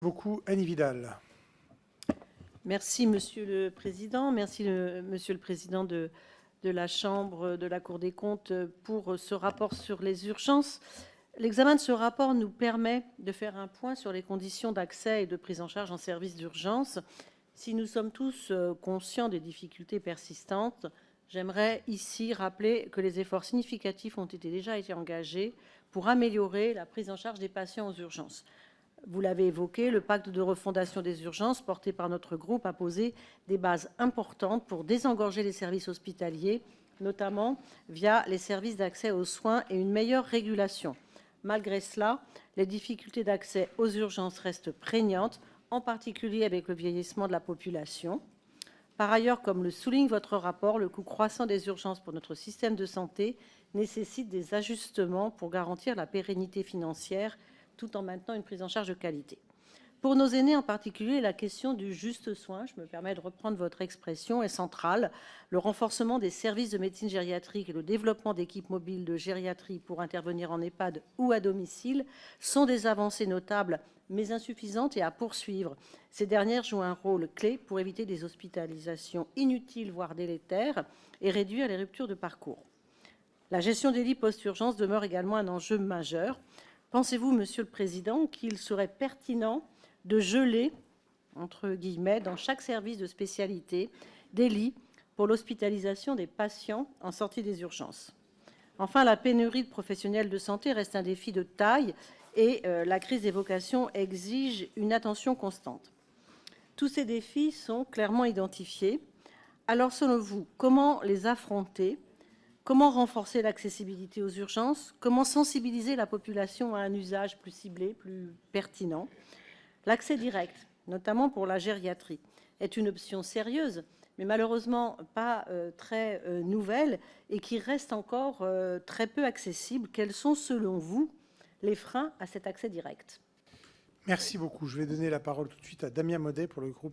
Beaucoup, Annie Vidal. Merci, Monsieur le Président. Merci, Monsieur le Président de la Chambre de la Cour des comptes pour ce rapport sur les urgences. L'examen de ce rapport nous permet de faire un point sur les conditions d'accès et de prise en charge en service d'urgence. Si nous sommes tous conscients des difficultés persistantes, j'aimerais ici rappeler que les efforts significatifs ont déjà été engagés pour améliorer la prise en charge des patients aux urgences. Vous l'avez évoqué, le pacte de refondation des urgences porté par notre groupe a posé des bases importantes pour désengorger les services hospitaliers, notamment via les services d'accès aux soins et une meilleure régulation. Malgré cela, les difficultés d'accès aux urgences restent prégnantes, en particulier avec le vieillissement de la population. Par ailleurs, comme le souligne votre rapport, le coût croissant des urgences pour notre système de santé nécessite des ajustements pour garantir la pérennité financière tout en maintenant une prise en charge de qualité. Pour nos aînés en particulier, la question du juste soin, je me permets de reprendre votre expression, est centrale. Le renforcement des services de médecine gériatrique et le développement d'équipes mobiles de gériatrie pour intervenir en EHPAD ou à domicile sont des avancées notables mais insuffisantes et à poursuivre. Ces dernières jouent un rôle clé pour éviter des hospitalisations inutiles, voire délétères, et réduire les ruptures de parcours. La gestion des lits post-urgence demeure également un enjeu majeur. Pensez-vous, Monsieur le Président, qu'il serait pertinent de geler, entre guillemets, dans chaque service de spécialité, des lits pour l'hospitalisation des patients en sortie des urgences? Enfin, la pénurie de professionnels de santé reste un défi de taille et la crise des vocations exige une attention constante. Tous ces défis sont clairement identifiés. Alors, selon vous, comment les affronter ? Comment renforcer l'accessibilité aux urgences? Comment sensibiliser la population à un usage plus ciblé, plus pertinent? L'accès direct, notamment pour la gériatrie, est une option sérieuse, mais malheureusement pas très nouvelle et qui reste encore très peu accessible. Quels sont, selon vous, les freins à cet accès direct? Merci beaucoup. Je vais donner la parole tout de suite à Damien Maudet pour le groupe